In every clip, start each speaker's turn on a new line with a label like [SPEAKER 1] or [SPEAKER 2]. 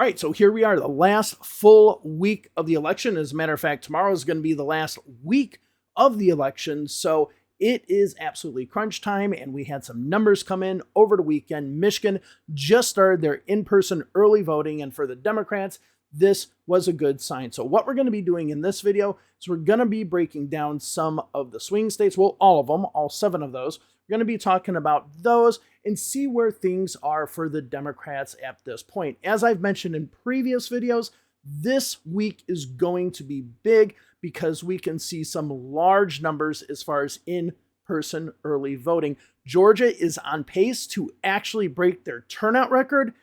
[SPEAKER 1] All right, so here we are, the last full week of the election. As a matter of fact, tomorrow is going to be the last week of the election. So it is absolutely crunch time, and we had some numbers come in over the weekend. Michigan just started their in-person early voting, and for the Democrats, this was a good sign. So what we're going to be doing in this video is we're going to be breaking down some of the swing states, well, all of them, all 7 of those. We're going to be talking about those and see where things are for the Democrats at this point. As I've mentioned in previous videos, this week is going to be big because we can see some large numbers as far as in-person early voting. Georgia is on pace to actually break their turnout record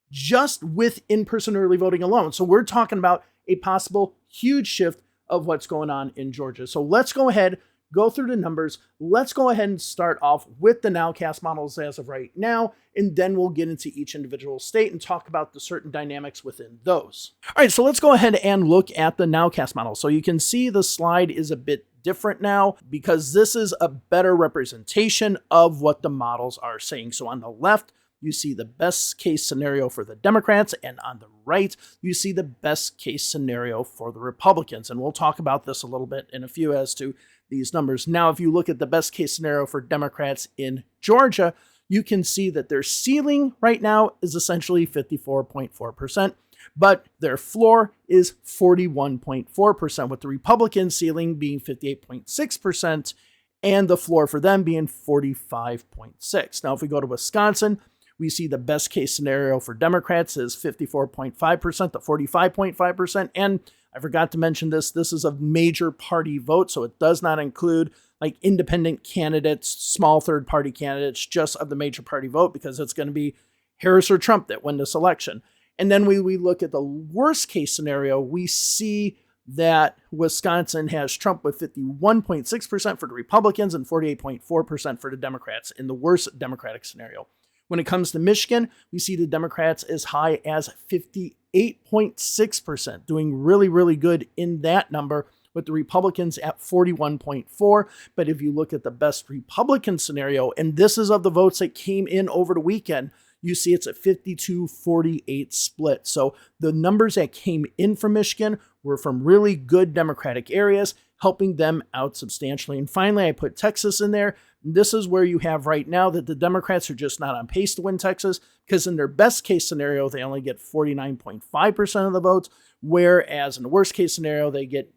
[SPEAKER 1] just with in-person early voting alone. So we're talking about a possible huge shift of what's going on in Georgia. So let's go ahead, go through the numbers. Let's go ahead and start off with the Nowcast models as of right now, and then we'll get into each individual state and talk about the certain dynamics within those. All right, so let's go ahead and look at the Nowcast model. So you can see the slide is a bit different now because this is a better representation of what the models are saying. So on the left, you see the best case scenario for the Democrats, and on the right, you see the best case scenario for the Republicans. And we'll talk about this a little bit in a few as to these numbers. Now, if you look at the best case scenario for Democrats in Georgia, you can see that their ceiling right now is essentially 54.4%, but their floor is 41.4%, with the Republican ceiling being 58.6% and the floor for them being 45.6%. Now, if we go to Wisconsin, we see the best case scenario for Democrats is 54.5% to 45.5%. And I forgot to mention this is a major party vote, so it does not include like independent candidates, small third-party candidates, just of the major party vote, because it's going to be Harris or Trump that win this election. And then we look at the worst case scenario, we see that Wisconsin has Trump with 51.6% for the Republicans and 48.4% for the Democrats in the worst Democratic scenario. When it comes to Michigan, we see the Democrats as high as 58.6%, doing really, really good in that number, with the Republicans at 41.4%. But if you look at the best Republican scenario, and this is of the votes that came in over the weekend, you see it's a 52-48 split. So the numbers that came in from Michigan were from really good Democratic areas, helping them out substantially. And finally, I put Texas in there. This is where you have right now that the Democrats are just not on pace to win Texas, because in their best case scenario, they only get 49.5% of the votes, whereas in the worst case scenario, they get,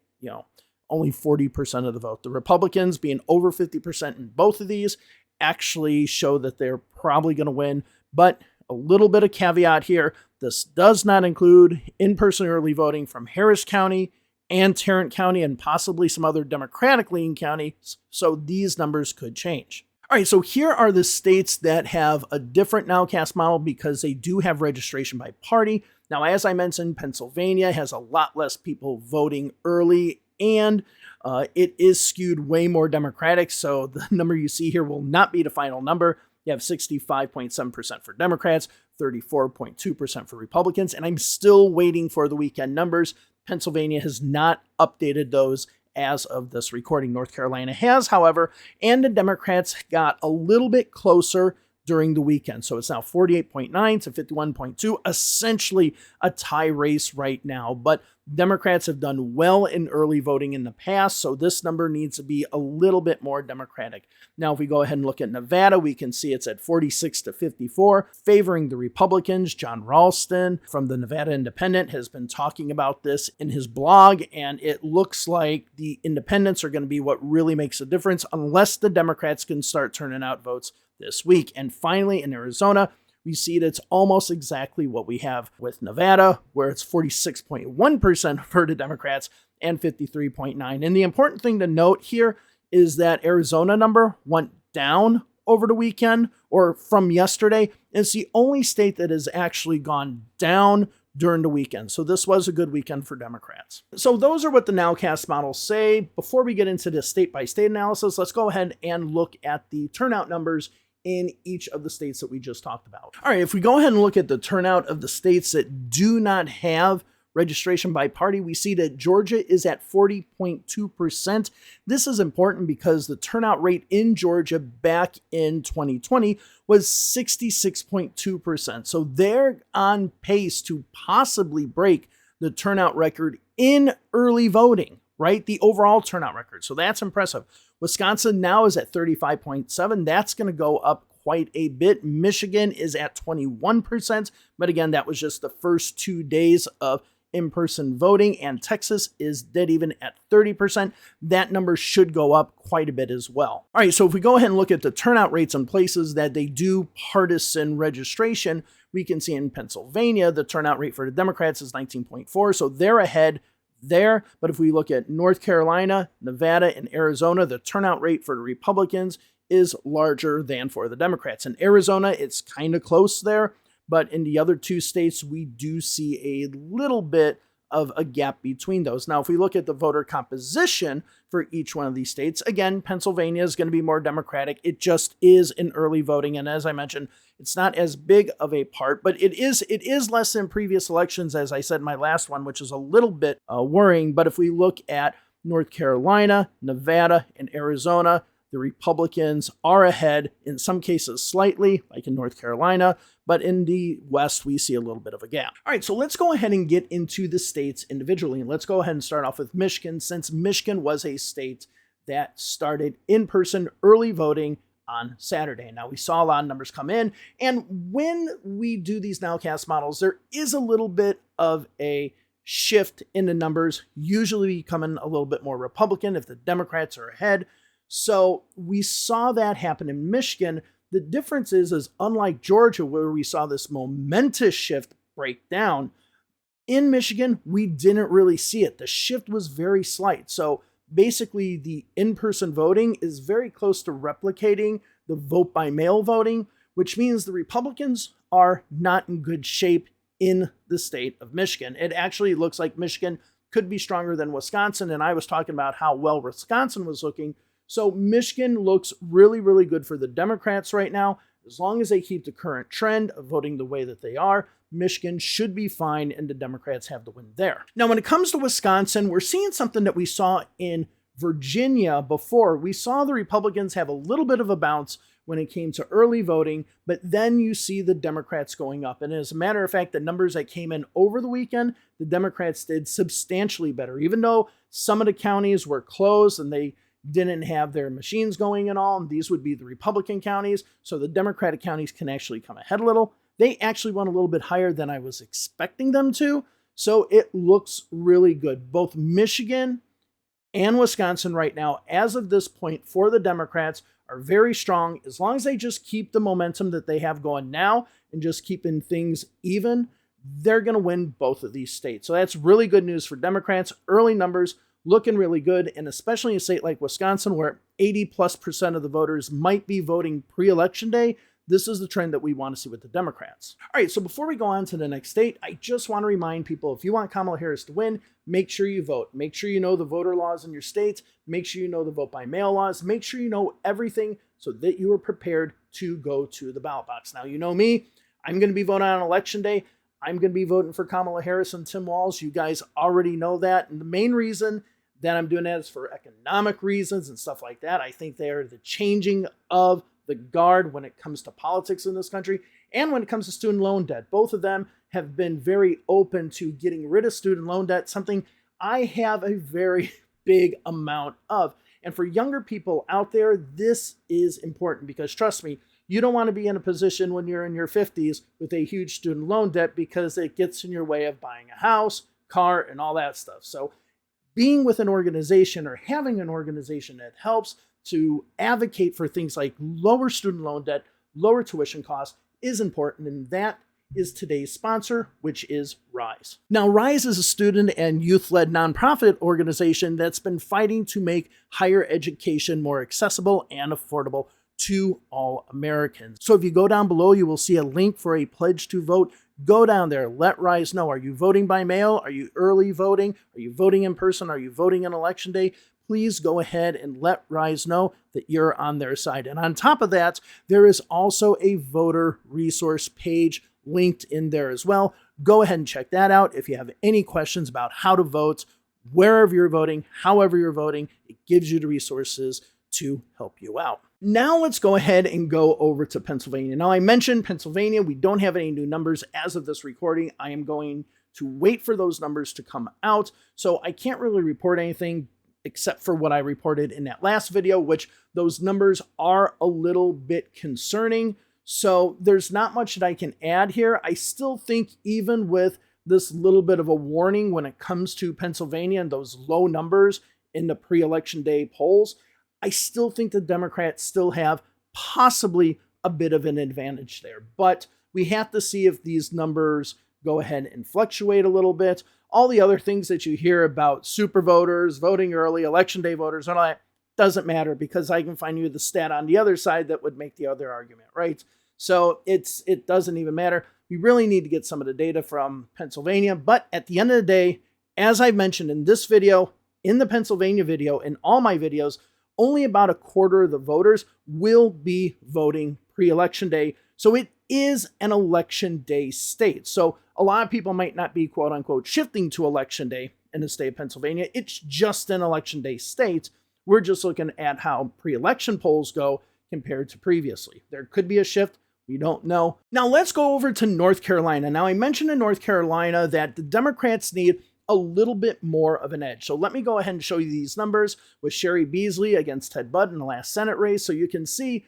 [SPEAKER 1] only 40% of the vote. The Republicans, being over 50% in both of these, actually show that they're probably going to win. But a little bit of caveat here, this does not include in-person early voting from Harris County and Tarrant County and possibly some other Democratic-leaning counties, so these numbers could change. All right, so here are the states that have a different Nowcast model because they do have registration by party. Now, as I mentioned, Pennsylvania has a lot less people voting early, and it is skewed way more Democratic, so the number you see here will not be the final number. You have 65.7% for Democrats, 34.2% for Republicans, and I'm still waiting for the weekend numbers. Pennsylvania has not updated those as of this recording. North Carolina has, however, and the Democrats got a little bit closer during the weekend. So it's now 48.9 to 51.2, essentially a tie race right now. But Democrats have done well in early voting in the past, so this number needs to be a little bit more Democratic. Now, if we go ahead and look at Nevada, we can see it's at 46 to 54, favoring the Republicans. John Ralston from the Nevada Independent has been talking about this in his blog, and it looks like the independents are going to be what really makes a difference unless the Democrats can start turning out votes this week. And finally, in Arizona, we see that it's almost exactly what we have with Nevada, where it's 46.1% for the Democrats and 53.9%. And the important thing to note here is that Arizona number went down over the weekend, or from yesterday. It's the only state that has actually gone down during the weekend. So this was a good weekend for Democrats. So those are what the Nowcast models say. Before we get into the state-by-state analysis, let's go ahead and look at the turnout numbers in each of the states that we just talked about. All right, if we go ahead and look at the turnout of the states that do not have registration by party, we see that Georgia is at 40.2%. This is important because the turnout rate in Georgia back in 2020 was 66.2%. So they're on pace to possibly break the turnout record in early voting, right? The overall turnout record. So that's impressive. Wisconsin now is at 35.7. That's going to go up quite a bit. Michigan is at 21%. But again, that was just the first 2 days of in-person voting, and Texas is dead even at 30%. That number should go up quite a bit as well. All right, so if we go ahead and look at the turnout rates in places that they do partisan registration, we can see in Pennsylvania, the turnout rate for the Democrats is 19.4, so they're ahead there. But if we look at North Carolina, Nevada, and Arizona, the turnout rate for the Republicans is larger than for the Democrats. In Arizona, it's kind of close there. But in the other 2 states, we do see a little bit of a gap between those. Now, if we look at the voter composition for each one of these states, again, Pennsylvania is going to be more Democratic. It just is in early voting. And as I mentioned, it's not as big of a part, but it is less than previous elections, as I said in my last one, which is a little bit worrying. But if we look at North Carolina, Nevada, and Arizona, the Republicans are ahead, in some cases slightly, like in North Carolina, but in the West, we see a little bit of a gap. All right, so let's go ahead and get into the states individually. And let's go ahead and start off with Michigan, since Michigan was a state that started in-person early voting on Saturday. Now, we saw a lot of numbers come in, and when we do these Nowcast models, there is a little bit of a shift in the numbers, usually becoming a little bit more Republican if the Democrats are ahead. So we saw that happen in Michigan. The difference is unlike Georgia, where we saw this momentous shift break down, in Michigan, we didn't really see it. The shift was very slight. So basically, the in-person voting is very close to replicating the vote by mail voting, which means the Republicans are not in good shape in the state of Michigan. It actually looks like Michigan could be stronger than Wisconsin, and I was talking about how well Wisconsin was looking. So Michigan looks really, really good for the Democrats right now. As long as they keep the current trend of voting the way that they are, Michigan should be fine, and the Democrats have the win there. Now, when it comes to Wisconsin, we're seeing something that we saw in Virginia before. We saw the Republicans have a little bit of a bounce when it came to early voting, but then you see the Democrats going up. And as a matter of fact, the numbers that came in over the weekend, the Democrats did substantially better, even though some of the counties were closed and they didn't have their machines going and all, and these would be the Republican counties, so the Democratic counties can actually come ahead a little. They actually went a little bit higher than I was expecting them to, so it looks really good. Both Michigan and Wisconsin right now, as of this point, for the Democrats, are very strong. As long as they just keep the momentum that they have going now and just keeping things even, they're going to win both of these states. So that's really good news for Democrats. Early numbers looking really good, and especially in a state like Wisconsin, where 80+% of the voters might be voting pre-election day, this is the trend that we want to see with the Democrats. All right, so before we go on to the next state, I just want to remind people, if you want Kamala Harris to win, make sure you vote. Make sure you know the voter laws in your state. Make sure you know the vote by mail laws. Make sure you know everything so that you are prepared to go to the ballot box. Now, you know me, I'm going to be voting on election day. I'm going to be voting for Kamala Harris and Tim Walz. You guys already know that. And the main reason that I'm doing that is for economic reasons and stuff like that. I think they are the changing of the guard when it comes to politics in this country and when it comes to student loan debt. Both of them have been very open to getting rid of student loan debt, something I have a very big amount of. And for younger people out there, this is important because trust me, you don't want to be in a position when you're in your 50s with a huge student loan debt because it gets in your way of buying a house, car, and all that stuff. So being with an organization or having an organization that helps to advocate for things like lower student loan debt, lower tuition costs is important, and that is today's sponsor, which is RISE. Now, RISE is a student and youth-led nonprofit organization that's been fighting to make higher education more accessible and affordable to all Americans. So if you go down below, you will see a link for a pledge to vote. Go down there, let RISE know. Are you voting by mail? Are you early voting? Are you voting in person? Are you voting on election day? Please go ahead and let RISE know that you're on their side. And on top of that, there is also a voter resource page linked in there as well. Go ahead and check that out. If you have any questions about how to vote, wherever you're voting, however you're voting, it gives you the resources to help you out. Now let's go ahead and go over to Pennsylvania. Now I mentioned Pennsylvania, we don't have any new numbers as of this recording. I am going to wait for those numbers to come out. So I can't really report anything except for what I reported in that last video, which those numbers are a little bit concerning. So there's not much that I can add here. I still think even with this little bit of a warning when it comes to Pennsylvania and those low numbers in the pre-election day polls, I still think the Democrats still have possibly a bit of an advantage there. But we have to see if these numbers go ahead and fluctuate a little bit. All the other things that you hear about super voters, voting early, election day voters, and all that doesn't matter because I can find you the stat on the other side that would make the other argument, right? So it doesn't even matter. We really need to get some of the data from Pennsylvania. But at the end of the day, as I mentioned in this video, in the Pennsylvania video, in all my videos, only about a quarter of the voters will be voting pre-election day. So it is an election day state. So a lot of people might not be quote unquote shifting to election day in the state of Pennsylvania. It's just an election day state. We're just looking at how pre-election polls go compared to previously. There could be a shift. We don't know. Now let's go over to North Carolina. Now I mentioned in North Carolina that the Democrats need a little bit more of an edge. So let me go ahead and show you these numbers with Sherry Beasley against Ted Budd in the last Senate race. So you can see,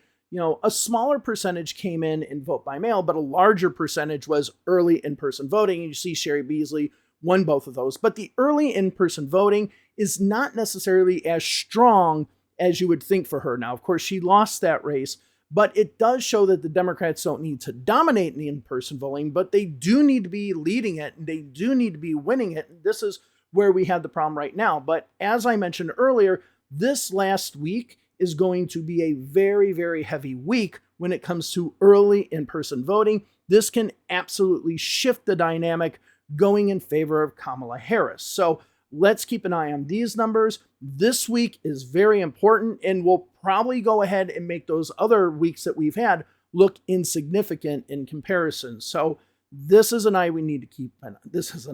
[SPEAKER 1] a smaller percentage came in vote by mail, but a larger percentage was early in-person voting. And you see Sherry Beasley won both of those. But the early in-person voting is not necessarily as strong as you would think for her. Now, of course, she lost that race, but it does show that the Democrats don't need to dominate in the in-person voting, but they do need to be leading it, and they do need to be winning it. And this is where we have the problem right now. But as I mentioned earlier, this last week is going to be a very, very heavy week when it comes to early in-person voting. This can absolutely shift the dynamic going in favor of Kamala Harris. So let's keep an eye on these numbers. This week is very important, and we'll probably go ahead and make those other weeks that we've had look insignificant in comparison. So this is an eye we need to keep an This is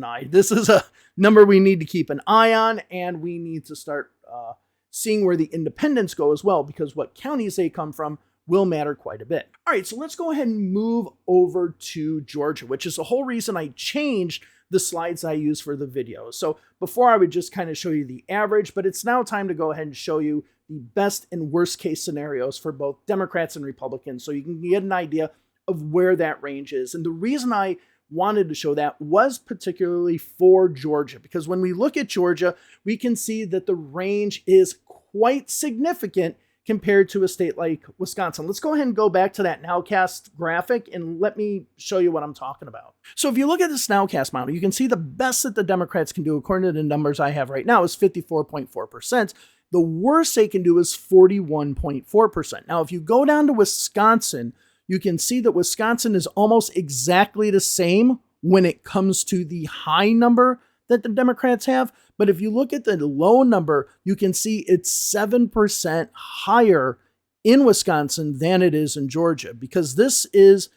[SPEAKER 1] a number we need to keep an eye on, and we need to start seeing where the independents go as well, because what counties they come from will matter quite a bit. All right, so let's go ahead and move over to Georgia, which is the whole reason I changed the slides I use for the video. So before I would just kind of show you the average, but it's now time to go ahead and show you the best and worst case scenarios for both Democrats and Republicans, so you can get an idea of where that range is. And the reason I wanted to show that was particularly for Georgia, because when we look at Georgia, we can see that the range is quite significant compared to a state like Wisconsin. Let's go ahead and go back to that Nowcast graphic and let me show you what I'm talking about. So if you look at this Nowcast model, you can see the best that the Democrats can do, according to the numbers I have right now, is 54.4%. The worst they can do is 41.4%. Now, if you go down to Wisconsin, you can see that Wisconsin is almost exactly the same when it comes to the high number that the Democrats have. But if you look at the low number, you can see it's 7% higher in Wisconsin than it is in Georgia, because this is,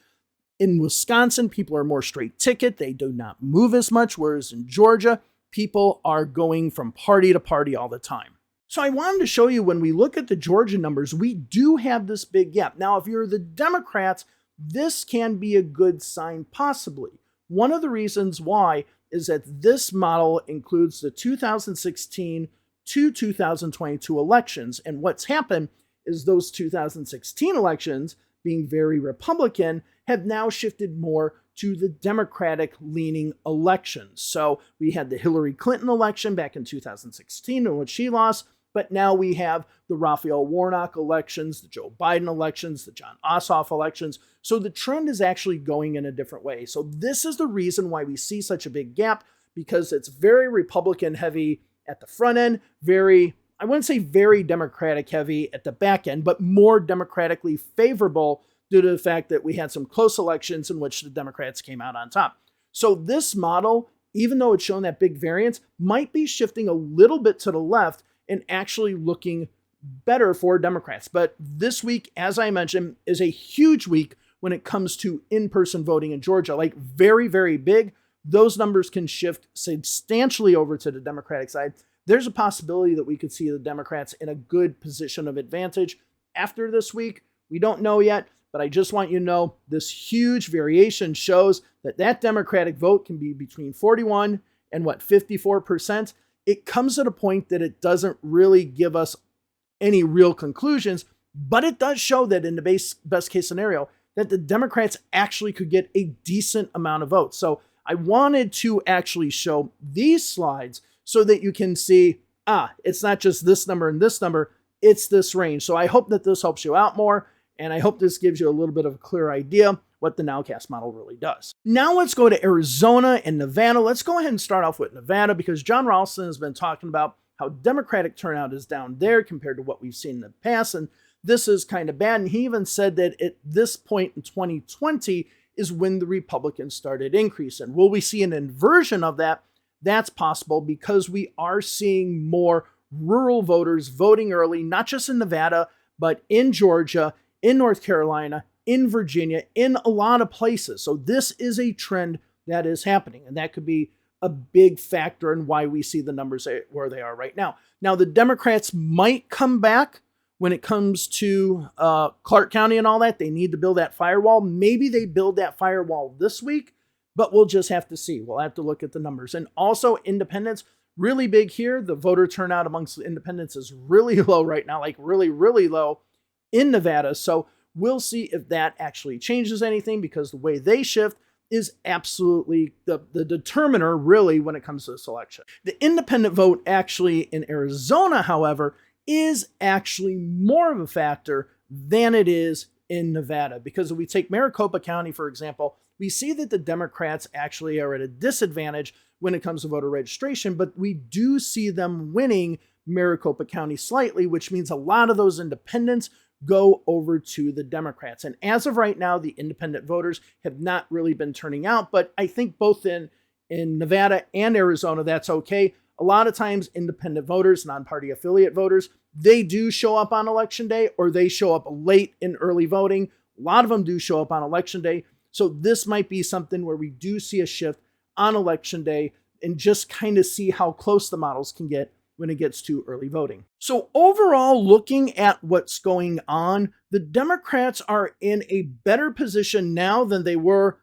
[SPEAKER 1] in Wisconsin, people are more straight ticket. They do not move as much, whereas in Georgia, people are going from party to party all the time. So I wanted to show you, when we look at the Georgia numbers, we do have this big gap. Now, if you're the Democrats, this can be a good sign possibly. One of the reasons why is that this model includes the 2016 to 2022 elections. And what's happened is those 2016 elections, being very Republican, have now shifted more to the Democratic-leaning elections. So we had the Hillary Clinton election back in 2016 in which she lost, but now we have the Raphael Warnock elections, the Joe Biden elections, the John Ossoff elections. So the trend is actually going in a different way. So this is the reason why we see such a big gap, because it's very Republican heavy at the front end, I wouldn't say very Democratic heavy at the back end, but more democratically favorable due to the fact that we had some close elections in which the Democrats came out on top. So this model, even though it's shown that big variance, might be shifting a little bit to the left and actually looking better for Democrats. But this week, as I mentioned, is a huge week when it comes to in-person voting in Georgia, like very, very big. those numbers can shift substantially over to the Democratic side. There's a possibility that we could see the Democrats in a good position of advantage after this week. We don't know yet, but I just want you to know this huge variation shows that that Democratic vote can be between 41 and 54%. It comes at a point that it doesn't really give us any real conclusions, but it does show that in the best case scenario, that the Democrats actually could get a decent amount of votes. So I wanted to actually show these slides so that you can see, it's not just this number and this number, it's this range. So I hope that this helps you out more, and I hope this gives you a little bit of a clear idea what the Nowcast model really does. Now let's go to Arizona and Nevada. Let's go ahead and start off with Nevada, because John Ralston has been talking about how Democratic turnout is down there compared to what we've seen in the past, and this is kind of bad. And he even said that at this point in 2020 is when the Republicans started increasing. Will we see an inversion of that? That's possible, because we are seeing more rural voters voting early, not just in Nevada, but in Georgia, in North Carolina, in Virginia, in a lot of places. So this is a trend that is happening, and that could be a big factor in why we see the numbers where they are right now. Now, the Democrats might come back when it comes to Clark County and all that. They need to build that firewall. Maybe they build that firewall this week, but we'll just have to see. We'll have to look at the numbers. And also independents, really big here. The voter turnout amongst independents is really low right now, like really, really low in Nevada. So we'll see if that actually changes anything, because the way they shift is absolutely the determiner, really, when it comes to this election. The independent vote actually in Arizona, however, is actually more of a factor than it is in Nevada, because if we take Maricopa County, for example, we see that the Democrats actually are at a disadvantage when it comes to voter registration, but we do see them winning Maricopa County slightly, which means a lot of those independents go over to the Democrats. And as of right now, the independent voters have not really been turning out, but I think both in Nevada and Arizona, that's okay. A lot of times independent voters, non-party affiliate voters, they do show up on election day, or they show up late in early voting. A lot of them do show up on election day. So this might be something where we do see a shift on election day, and just kind of see how close the models can get when it gets to early voting. So overall, looking at what's going on, the Democrats are in a better position now than they were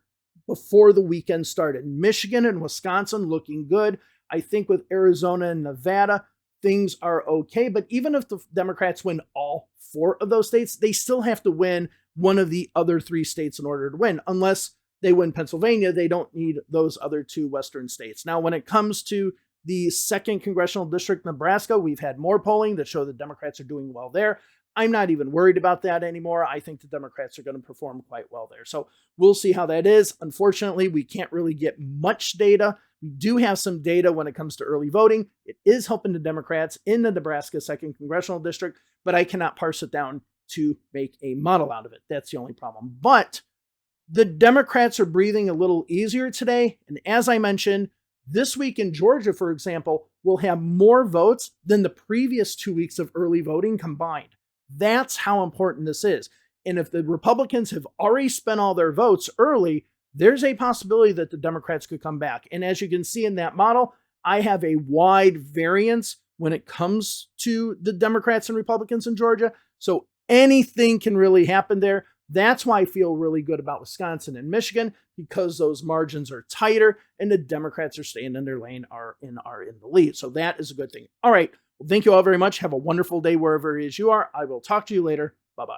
[SPEAKER 1] before the weekend started. Michigan and Wisconsin looking good. I think with Arizona and Nevada, things are okay. But even if the Democrats win all 4 of those states, they still have to win one of the other 3 states in order to win. Unless they win Pennsylvania, they don't need those other 2 Western states. Now, when it comes to the 2nd Congressional District, Nebraska, we've had more polling that show the Democrats are doing well there. I'm not even worried about that anymore. I think the Democrats are going to perform quite well there. So we'll see how that is. Unfortunately, we can't really get much data. We do have some data when it comes to early voting. It is helping the Democrats in the Nebraska 2nd Congressional District, but I cannot parse it down to make a model out of it. That's the only problem. But the Democrats are breathing a little easier today. And as I mentioned, this week in Georgia, for example, will have more votes than the previous 2 weeks of early voting combined. That's how important this is. And if the Republicans have already spent all their votes early, there's a possibility that the Democrats could come back. And as you can see in that model, I have a wide variance when it comes to the Democrats and Republicans in Georgia. So anything can really happen there. That's why I feel really good about Wisconsin and Michigan, because those margins are tighter and the Democrats are staying in their lane, are in the lead. So that is a good thing. All right. Well, thank you all very much. Have a wonderful day wherever it is you are. I will talk to you later.